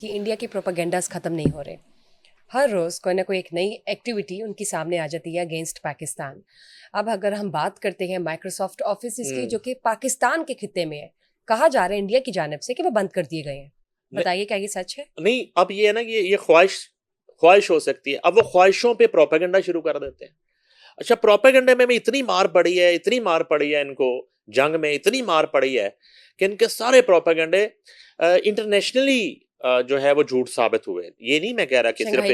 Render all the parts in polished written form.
کہ انڈیا کے پروپیگنڈاز ختم نہیں ہو رہے. ہر روز کوئی نہ کوئی ایک نئی ایکٹیویٹی ان کی سامنے آ جاتی ہے اگینسٹ پاکستان. اب اگر ہم بات کرتے ہیں مائکروسافٹ آفیسز کی جو کہ پاکستان کے خطے میں ہے, کہا جا رہا ہے انڈیا کی جانب سے کہ وہ بند کر دیے گئے ہیں. بتائیے کیا یہ سچ ہے؟ نہیں, اب یہ ہے نا یہ خواہش ہو سکتی ہے. اب وہ خواہشوں پہ پروپیگنڈا شروع کر دیتے ہیں. اچھا, پروپیگنڈے میں اتنی مار پڑی ہے ان کو, جنگ میں اتنی مار پڑی ہے کہ ان کے سارے پروپیگنڈے انٹرنیشنلی جو ہے وہ جھوٹ ثابت ہوئے. یہ نہیں میں کہہ رہا کہ صرف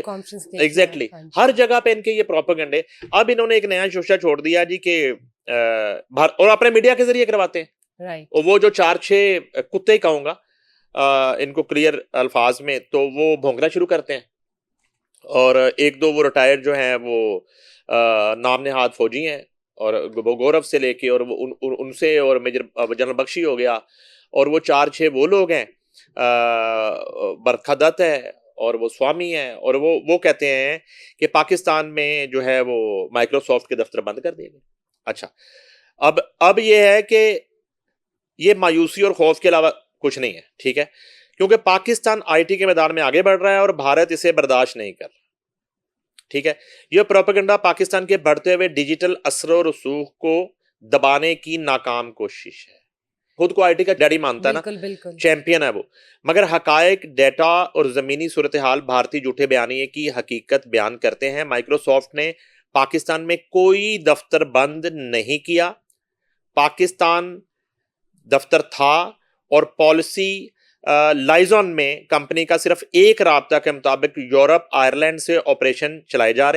ایگزیکٹلی ہر جگہ پہ ان کے یہ پروپیگنڈے. اب انہوں نے ایک نیا شوشہ چھوڑ دیا جی کہ اور اپنے میڈیا کے ذریعے کرواتے ہیں. وہ جو 4-6 کتے کہوں گا ان کو کلیئر الفاظ میں, تو وہ بھونکنا شروع کرتے ہیں. اور 1-2 وہ ریٹائرڈ جو ہیں وہ نام نہاد فوجی ہیں, اور وہ گورو سے لے کے اور ان سے, اور میجر جنرل بخشی ہو گیا, اور وہ 4-6 وہ لوگ ہیں, برکھا دت ہے اور وہ سوامی ہیں, اور وہ کہتے ہیں کہ پاکستان میں جو ہے وہ مائکروسافٹ کے دفتر بند کر دیے گئے. اچھا, اب یہ ہے کہ یہ مایوسی اور خوف کے علاوہ کچھ نہیں ہے, ٹھیک ہے, کیونکہ پاکستان آئی ٹی کے میدان میں آگے بڑھ رہا ہے اور بھارت اسے برداشت نہیں کر رہا. ٹھیک ہے, یہ پروپیگنڈا پاکستان کے بڑھتے ہوئے ڈیجیٹل اثر و رسوخ کو دبانے کی ناکام کوشش ہے. خود کو آئی ٹی کا ڈیڈی مانتا ہے نا, چیمپئن ہے وہ, مگر حقائق, ڈیٹا اور زمینی صورتحال بھارتی جھوٹے بیانیے کی حقیقت بیان کرتے ہیں. مائکروسافٹ نے پاکستان میں کوئی دفتر بند نہیں کیا. پاکستان دفتر تھا, اور پالیسی لائزون میں کمپنی کا صرف ایک رابطہ کے مطابق یورپ, آئرلینڈ سے آپریشن چلائے جا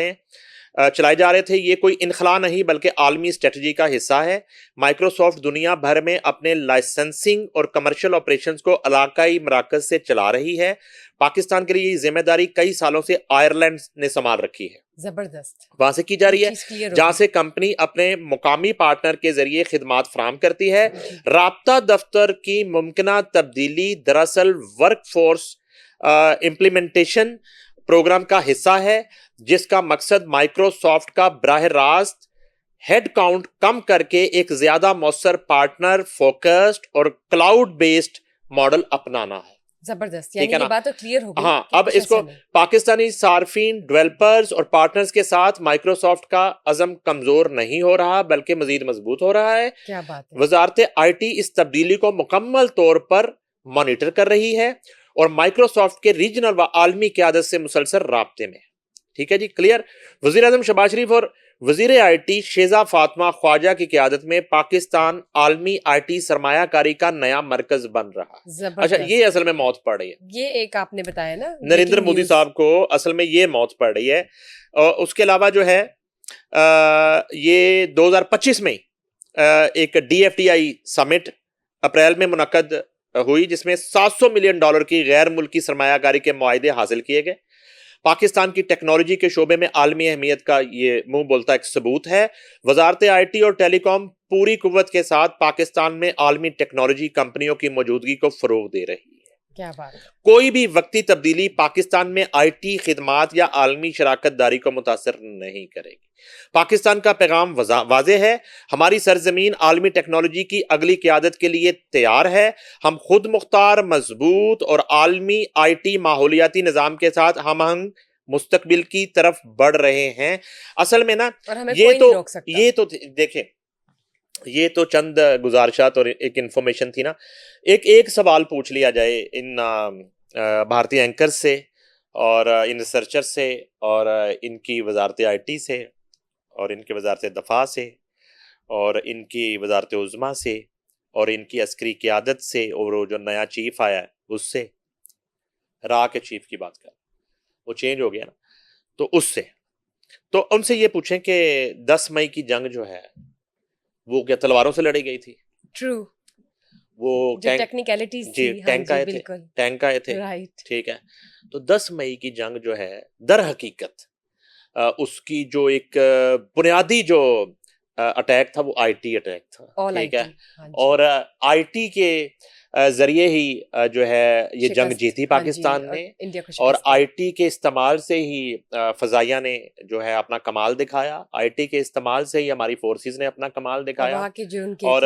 رہے تھے. یہ کوئی انخلا نہیں بلکہ عالمی اسٹریٹجی کا حصہ ہے. مائکروسافٹ دنیا بھر میں اپنے لائسنسنگ اور کمرشل آپریشنز کو علاقائی مراکز سے چلا رہی ہے. پاکستان کے لیے یہ ذمہ داری کئی سالوں سے آئرلینڈ نے سنبھال رکھی ہے, زبردست وہاں سے کی جا رہی ہے, جہاں سے کمپنی اپنے مقامی پارٹنر کے ذریعے خدمات فراہم کرتی ہے. رابطہ دفتر کی ممکنہ تبدیلی دراصل ورک فورس امپلیمنٹیشن پروگرام کا حصہ ہے, جس کا مقصد مائکروسافٹ کا براہ راست ہیڈ کاؤنٹ کم کر کے ایک زیادہ مؤثر پارٹنر فوکسڈ اور کلاؤڈ بیسڈ ماڈل اپنانا ہے. زبردست, یعنی یہ بات تو کلیئر ہو گئی. ہاں, اب اس کو پاکستانی صارفین, ڈیولپرز اور پارٹنرز کے ساتھ مائکروسافٹ کا عزم کمزور نہیں ہو رہا بلکہ مزید مضبوط ہو رہا ہے. کیا بات ہے. وزارت آئی ٹی اس تبدیلی کو مکمل طور پر مانیٹر کر رہی ہے اور مائکروسافٹ کے ریجنل و عالمی قیادت سے مسلسل رابطے میں. ٹھیک ہے جی, کلیئر. وزیر اعظم شہباز شریف اور وزیر آئی ٹی شیزہ فاطمہ خواجہ کی قیادت میں پاکستان عالمی آئی ٹی سرمایہ کاری کا نیا مرکز بن رہا ہے. اچھا, یہ اصل میں موت پڑ رہی ہے, یہ ایک آپ نے بتایا نا, نریندر مودی صاحب کو اصل میں یہ موت پڑ رہی ہے. اور اس کے علاوہ جو ہے یہ 2025 میں ایک D F T I summit April میں منعقد ہوئی, جس میں $700 ملین کی غیر ملکی سرمایہ کاری کے معاہدے حاصل کیے گئے. پاکستان کی ٹیکنالوجی کے شعبے میں عالمی اہمیت کا یہ منہ بولتا ایک ثبوت ہے. وزارت آئی ٹی اور ٹیلی کام پوری قوت کے ساتھ پاکستان میں عالمی ٹیکنالوجی کمپنیوں کی موجودگی کو فروغ دے رہی ہے. کیا بات ہے. کوئی بھی وقتی تبدیلی پاکستان میں آئی ٹی خدمات یا عالمی شراکت داری کو متاثر نہیں کرے گی. پاکستان کا پیغام واضح ہے, ہماری سرزمین عالمی ٹیکنالوجی کی اگلی قیادت کے لیے تیار ہے. ہم خود مختار, مضبوط اور عالمی آئی ٹی ماحولیاتی نظام کے ساتھ ہم آہنگ مستقبل کی طرف بڑھ رہے ہیں. اصل میں نا یہ تو دیکھیں, یہ تو چند گزارشات اور ایک انفارمیشن تھی نا. ایک سوال پوچھ لیا جائے ان بھارتی اینکر سے اور ان ریسرچر سے اور ان کی وزارت آئی ٹی سے اور ان کی وزارت دفاع سے اور ان کی وزارت عظمیٰ سے اور ان کی عسکری قیادت سے, اور وہ جو نیا چیف آیا ہے اس سے, را کے چیف کی بات کر, وہ چینج ہو گیا نا, تو اس سے تو ان سے یہ پوچھیں کہ 10 مئی کی جنگ جو ہے وہ کیا تلواروں سے لڑی گئی تھی؟ ٹرو. وہ ٹیکنیکلٹیز جی ٹینک آئے تھے, ٹھیک ہے. تو 10 مئی کی جنگ جو ہے در حقیقت اس کی جو ایک بنیادی جو اٹیک تھا وہ آئی ٹی اٹیک تھا, ٹھیک ہے. اور آئی ٹی کے ذریعے ہی جو ہے یہ جنگ جیتی پاکستان نے, اور آئی ٹی کے استعمال سے ہی فضائیہ نے جو ہے اپنا کمال دکھایا, آئی ٹی کے استعمال سے ہی ہماری فورسز نے اپنا کمال دکھایا. اور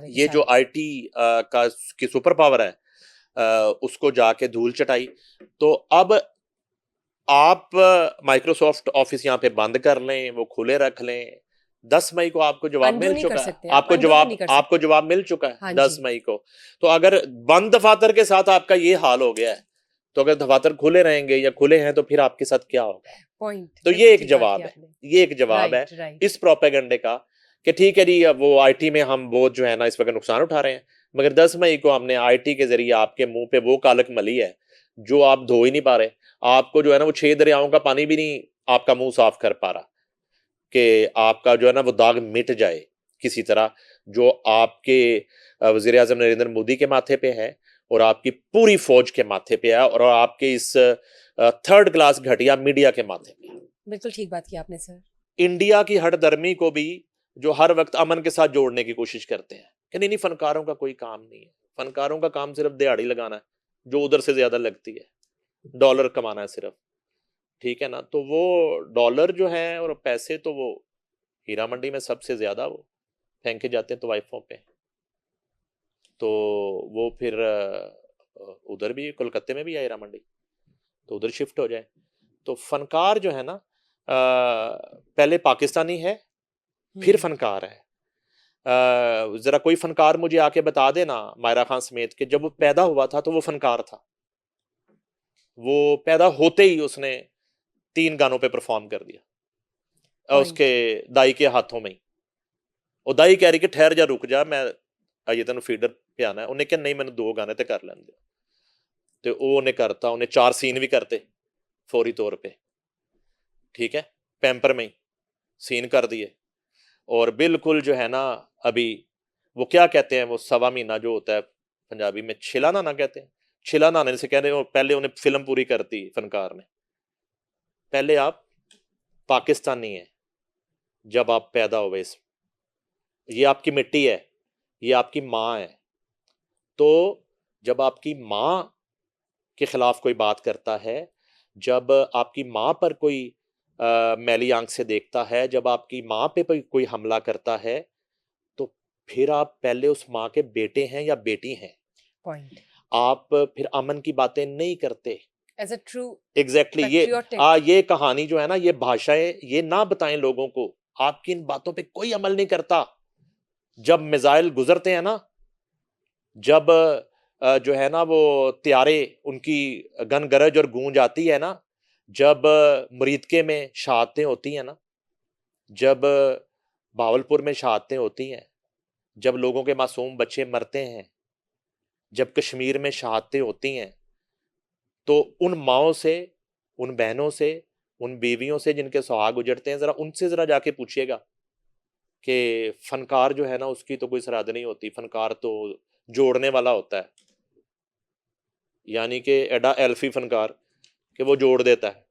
یہ جو آئی ٹی کی سپر پاور ہے اس کو جا کے دھول چٹائی. تو اب آپ مائکروسافٹ آفس یہاں پہ بند کر لیں, وہ کھلے رکھ لیں, 10 مئی کو آپ کو جواب انڈو مل نہیں کر چکا ہے, سکتے آپ, انڈو بھی نہیں کر آپ کو سکتے. جواب مل چکا ہے ہاں 10 جی. مئی کو. تو اگر بند دفاتر کے ساتھ آپ کا یہ حال ہو گیا ہے, تو اگر دفاتر کھلے رہیں گے یا کھلے ہیں تو پھر آپ کے ساتھ کیا ہوگا؟ پوائنٹ. تو یہ ایک جواب ہے, یہ ایک جواب ہے رائٹ رائٹ. اس پروپیگنڈے کا کہ ٹھیک ہے جی وہ آئی ٹی میں ہم بہت جو ہے نا اس وقت نقصان اٹھا رہے ہیں, مگر 10 مئی کو ہم نے آئی ٹی کے ذریعے آپ کے منہ پہ وہ کالک ملی ہے جو آپ دھو ہی نہیں پا رہے. آپ کو جو ہے نا وہ 6 دریاؤں کا پانی بھی نہیں آپ کا منہ صاف کر پا رہا کہ آپ کا جو ہے نا وہ داغ مٹ جائے کسی طرح, جو آپ کے وزیر اعظم نریندر مودی کے ماتھے پہ ہے اور آپ کی پوری فوج کے ماتھے پہ ہے اور آپ کے اس تھرڈ کلاس گھٹیا میڈیا کے ماتھے پہ. بالکل ٹھیک بات کی آپ نے سر. انڈیا کی ہر درمی کو بھی جو ہر وقت امن کے ساتھ جوڑنے کی کوشش کرتے ہیں کہ نہیں فنکاروں کا کوئی کام نہیں ہے, فنکاروں کا کام صرف دیہڑی لگانا ہے جو ادھر سے زیادہ لگتی ہے, ڈالر کمانا ہے صرف, ٹھیک ہے نا. تو وہ ڈالر جو ہیں اور پیسے تو وہ ہیرا منڈی میں سب سے زیادہ وہ پھینکے جاتے ہیں طوائفوں پہ, تو وہ پھر ادھر بھی کلکتے میں بھی ہے ہیرا منڈی, تو ادھر شفٹ ہو جائے. تو فنکار جو ہے نا پہلے پاکستانی ہے پھر فنکار ہے. ذرا کوئی فنکار مجھے آ کے بتا دے نا مائرہ خان سمیت کہ جب وہ پیدا ہوا تھا تو وہ فنکار تھا, وہ پیدا ہوتے ہی اس نے 3 گانوں پہ پرفارم کر دیا اس کے دائی کے ہاتھوں میں ہی. اور دائی کہہ رہی کہ ٹھہر جا رک جا میں آئیے تینوں فیڈر پہ آنا ہے, انہیں کہ نہیں میں نے 2 گانے تے کر لیں دے, تو وہ انہیں کرتا, انہیں 4 سین بھی کرتے فوری طور پہ, ٹھیک ہے, پیمپر میں ہی سین کر دیے. اور بالکل جو ہے نا ابھی وہ کیا کہتے ہیں وہ 1.25 مہینہ جو ہوتا ہے پنجابی میں چھلا نانا کہتے ہیں, چھلا نانے سے کہتے ہیں پہلے انہیں فلم پوری کرتی فنکار نے. پہلے آپ پاکستانی ہیں جب آپ پیدا ہوئے, یہ آپ کی مٹی ہے, یہ آپ کی ماں ہے, تو جب آپ کی ماں کے خلاف کوئی بات کرتا ہے, جب آپ کی ماں پر کوئی میلی آنکھ سے دیکھتا ہے, جب آپ کی ماں پہ کوئی حملہ کرتا ہے, تو پھر آپ پہلے اس ماں کے بیٹے ہیں یا بیٹی ہیں. پوائنٹ. آپ پھر امن کی باتیں نہیں کرتے. As a true exactly patriotic. یہ کہانی جو ہے نا یہ بھاشائیں یہ نہ بتائیں لوگوں کو, آپ کی ان باتوں پہ کوئی عمل نہیں کرتا. جب میزائل گزرتے ہیں نا, جب جو ہے نا وہ طیارے ان کی گن گرج اور گونج آتی ہے نا, جب مریدکے میں شہادتیں ہوتی ہیں نا, جب بھاولپور میں شہادتیں ہوتی ہیں, جب لوگوں کے معصوم بچے مرتے ہیں, جب کشمیر میں شہادتیں ہوتی ہیں, تو ان ماؤں سے, ان بہنوں سے, ان بیویوں سے جن کے سہاگ اجڑتے ہیں, ذرا ان سے ذرا جا کے پوچھیے گا کہ فنکار جو ہے نا اس کی تو کوئی سرحد نہیں ہوتی, فنکار تو جوڑنے والا ہوتا ہے, یعنی کہ ایڈا ایلفی فنکار کہ وہ جوڑ دیتا ہے.